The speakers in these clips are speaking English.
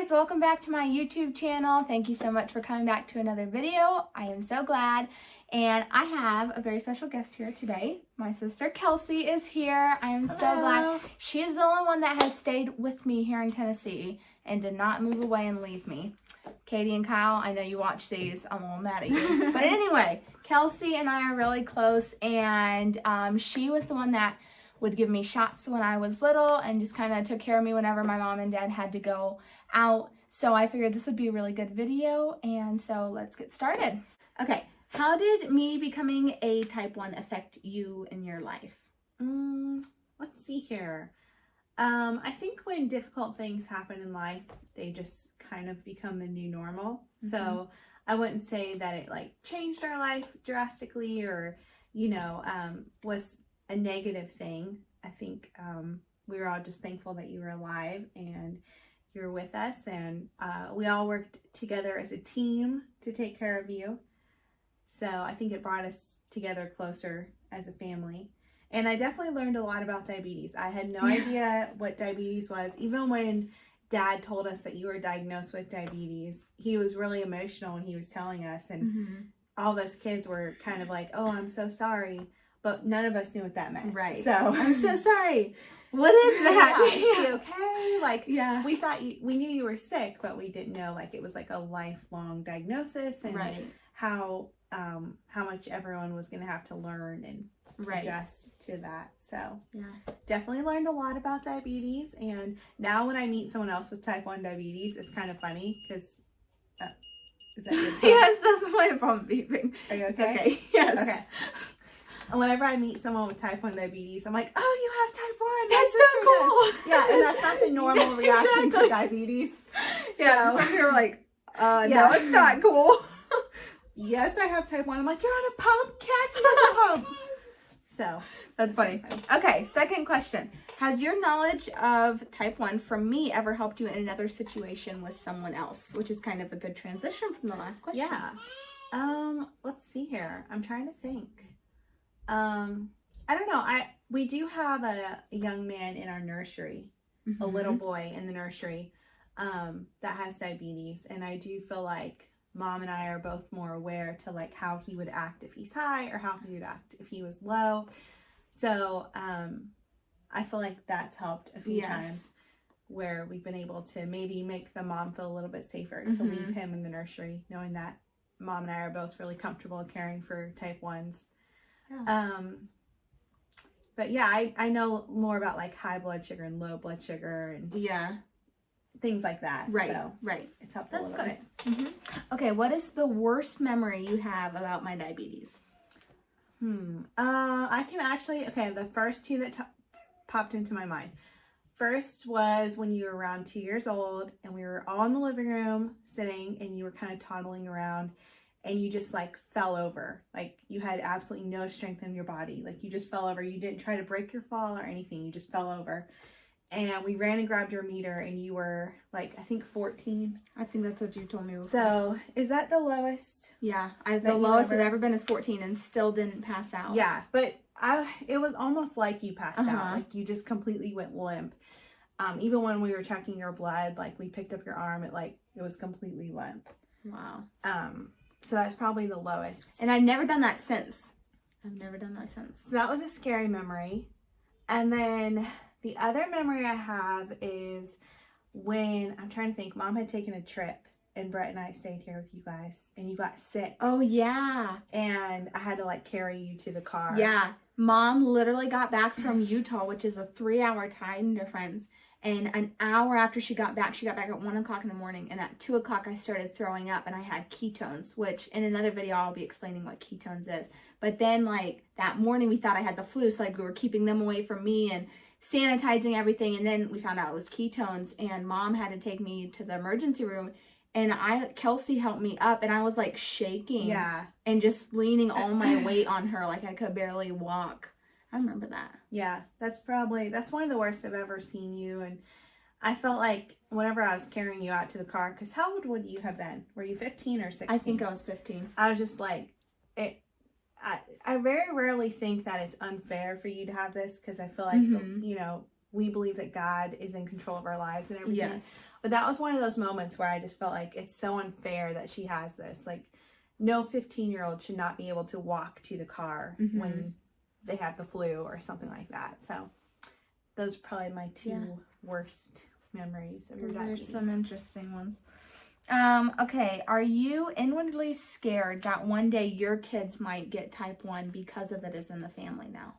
guys, welcome back to my YouTube channel. Thank you so much for coming back to another video. I am so glad. And I have a very special guest here today. My sister Kelsey is here. I am so glad. She is the only one that has stayed with me here in Tennessee and did not move away and leave me. Katie and Kyle, I know you watch these. I'm a little mad at you. But anyway, Kelsey and I are really close, and she was the one that would give me shots when I was little and just kind of took care of me whenever my mom and dad had to go out. So I figured this would be a really good video, and so let's get started. Okay, how did me becoming a type 1 affect you in your life? Let's see here. I think when difficult things happen in life, they just kind of become the new normal. Mm-hmm. So I wouldn't say that it like changed our life drastically or, was a negative thing. I think we were all just thankful that you were alive and you're with us, and we all worked together as a team to take care of you. So I think it brought us together closer as a family. And I definitely learned a lot about diabetes. I had no idea what diabetes was. Even when Dad told us that you were diagnosed with diabetes, he was really emotional when he was telling us, and all of us kids were kind of like, oh, I'm so sorry. But none of us knew what that meant. Right. So I'm so sorry. What is that? Is she okay? Like, we thought we knew you were sick, but we didn't know like it was like a lifelong diagnosis, and how much everyone was going to have to learn and adjust to that. So definitely learned a lot about diabetes. And now when I meet someone else with type 1 diabetes, it's kind of funny because is that your phone? Yes, that's my phone beeping. Are you okay? It's okay. Yes. Okay. And whenever I meet someone with type 1 diabetes, I'm like, oh, you have type 1. That's so cool. Yeah, and that's not the normal reaction to diabetes. Yeah, so you're like, no, it's not cool. Yes, I have type 1. I'm like, you're on a pump? Cassie has a pump. So that's funny. Okay, second question. Has your knowledge of type 1 from me ever helped you in another situation with someone else? Which is kind of a good transition from the last question. Yeah. Let's see here. I'm trying to think. I don't know. We do have a young man in our nursery, a little boy in the nursery, that has diabetes. And I do feel like Mom and I are both more aware to like how he would act if he's high or how he would act if he was low. So, I feel like that's helped a few times where we've been able to maybe make the mom feel a little bit safer to leave him in the nursery, knowing that Mom and I are both really comfortable caring for type 1s. Yeah. But yeah, I know more about like high blood sugar and low blood sugar and things like that. Right. So right. It's helped a little bit. Okay. What is the worst memory you have about my diabetes? I can actually, the first two that popped into my mind. First was when you were around 2 years old and we were all in the living room sitting and you were kind of toddling around. And you just like fell over. Like you had absolutely no strength in your body. Like you just fell over. You didn't try to break your fall or anything. You just fell over. And we ran and grabbed your meter and you were like, I think 14. I think that's what you told me before. So is that the lowest? Yeah. The lowest I've ever been is 14 and still didn't pass out. Yeah. But it was almost like you passed out. Like you just completely went limp. Even when we were checking your blood, like we picked up your arm, it was completely limp. Wow. So that's probably the lowest. And I've never done that since. So that was a scary memory. And then the other memory I have is when, I'm trying to think, Mom had taken a trip and Brett and I stayed here with you guys and you got sick. Oh, yeah. And I had to like carry you to the car. Yeah. Mom literally got back from Utah, which is a 3-hour time difference. And an hour after she got back at 1 o'clock in the morning. And at 2 o'clock, I started throwing up and I had ketones, which in another video, I'll be explaining what ketones is. But then like that morning, we thought I had the flu. So like we were keeping them away from me and sanitizing everything. And then we found out it was ketones, and Mom had to take me to the emergency room. And Kelsey helped me up and I was like shaking. Yeah. And just leaning all my weight on her. Like I could barely walk. I remember that. Yeah, that's one of the worst I've ever seen you. And I felt like whenever I was carrying you out to the car, because how old would you have been? Were you 15 or 16? I think I was 15. I was just like, I very rarely think that it's unfair for you to have this, because I feel like, we believe that God is in control of our lives and everything. Yes. But that was one of those moments where I just felt like it's so unfair that she has this. Like, no 15-year-old should not be able to walk to the car when they have the flu or something like that. So those are probably my two worst memories of your diabetes. There's some interesting ones. Okay, are you inwardly scared that one day your kids might get type 1 because of it is in the family now?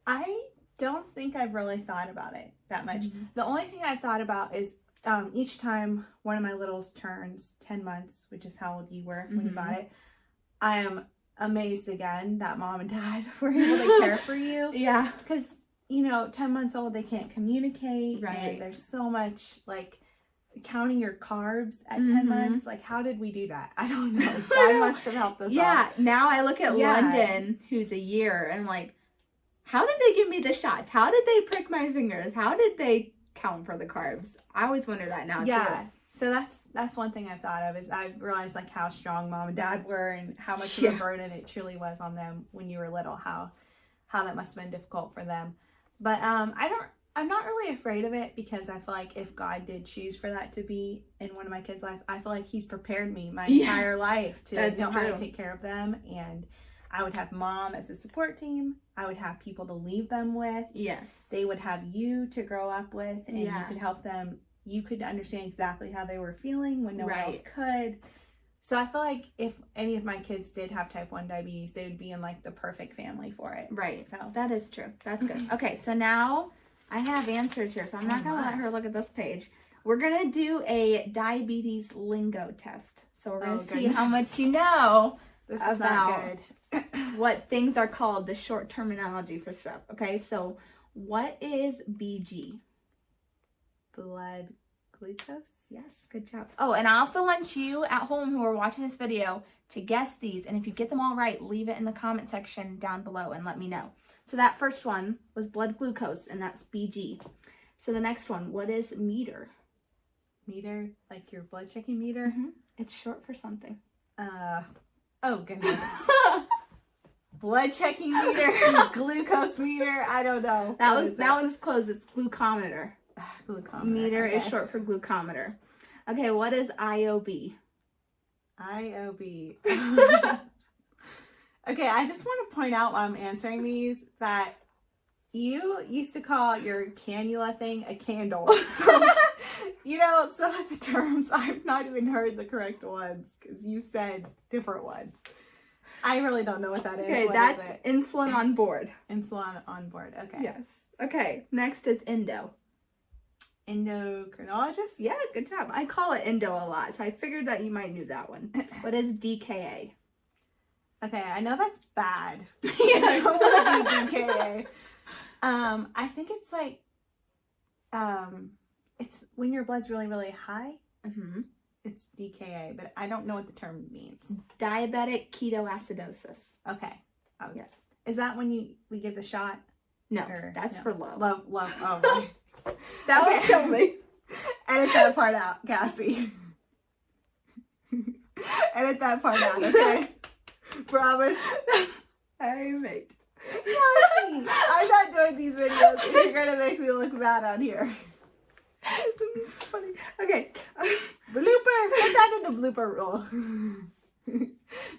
I don't think I've really thought about it that much. The only thing I've thought about is each time one of my littles turns 10 months, which is how old you were when you got it, I am amazed again that mom and dad were able to care for you. Yeah. Because, you know, 10 months old, they can't communicate. Right. And there's so much, like, counting your carbs at 10 months. Like, how did we do that? I don't know. God must have helped us all. Now I look at London, who's a year, and I'm like, how did they give me the shots? How did they prick my fingers? How did they count for the carbs? I always wonder that now too. So that's one thing I've thought of, is I realized like how strong mom and dad were and how much of a burden it truly was on them when you were little, how that must have been difficult for them. But I'm not really afraid of it, because I feel like if God did choose for that to be in one of my kids' life, I feel like he's prepared me my entire life to know how to take care of them. And I would have mom as a support team. I would have people to leave them with. Yes. They would have you to grow up with, and you could help them. You could understand exactly how they were feeling when no one else could. So I feel like if any of my kids did have type 1 diabetes, they would be in like the perfect family for it. Right. So that is true. That's good. Okay, so now I have answers here, so I'm not going to let her look at this page. We're going to do a diabetes lingo test. So we're going to see how much you know about what things are called, the short terminology for stuff. Okay, so what is BG? Blood glucose? Yes, good job. Oh, and I also want you at home who are watching this video to guess these. And if you get them all right, leave it in the comment section down below and let me know. So that first one was blood glucose, and that's BG. So the next one, what is meter? Meter? Like your blood checking meter? It's short for something. Oh goodness. Blood checking meter, glucose meter, I don't know. That one's close. It's glucometer. Glucometer. Meter is short for glucometer. Okay, what is IOB? IOB. Okay, I just want to point out while I'm answering these that you used to call your cannula thing a candle. So, you know, some of the terms I've not even heard the correct ones because you said different ones. I really don't know what that is. Okay, what that's is it? insulin on board. Insulin on board. Okay. Yes. Okay, next is endo. Endocrinologist? Yeah, good job. I call it endo a lot, so I figured that you might knew that one. What is DKA? Okay, I know that's bad. Yeah. I don't want to be DKA. I think it's like, it's when your blood's really, really high. It's DKA, but I don't know what the term means. Diabetic ketoacidosis. Okay. Yes. Is that when we give the shot? No, that's for low. Love. Oh, right. That would kill me. Edit that part out, Cassie. Edit that part out, okay? Promise. I mate. Cassie, I'm not doing these videos if you're gonna make me look bad on here. Funny. Okay. Blooper. Put that in the blooper roll.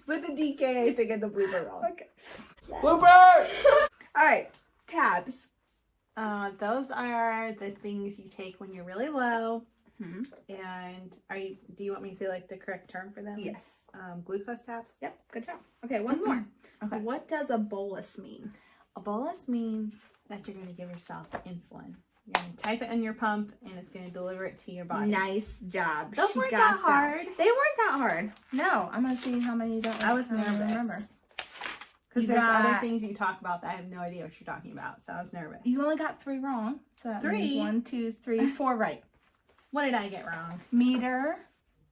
Put the DKA thing in the blooper roll. Okay. Blooper! Alright. Tabs. Those are the things you take when you're really low. And do you want me to say like the correct term for them? Yes. Glucose tabs? Yep, good job. Okay, one more. Okay. What does a bolus mean? A bolus means that you're going to give yourself insulin. You're going to type it in your pump and it's going to deliver it to your body. Nice job. Those weren't that hard. They weren't that hard. No, I'm going to see how many you don't I was nervous. remember. Because there's other things you talk about that I have no idea what you're talking about, so I was nervous. You only got 3 wrong. So that means 1, 2, 3, 4 right. What did I get wrong? Meter.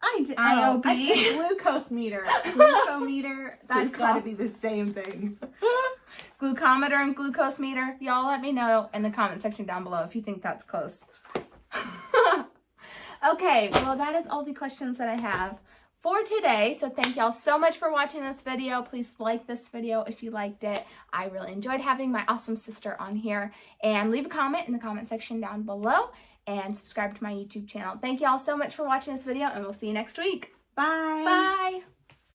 I did. IOB. I said glucose meter. Glucometer. That's got to be the same thing. Glucometer and glucose meter. Y'all let me know in the comment section down below if you think that's close. Okay, well that is all the questions that I have for today. So thank y'all so much for watching this video. Please like this video if you liked it. I really enjoyed having my awesome sister on here. And leave a comment in the comment section down below. And subscribe to my YouTube channel. Thank y'all so much for watching this video, and we'll see you next week. Bye. Bye.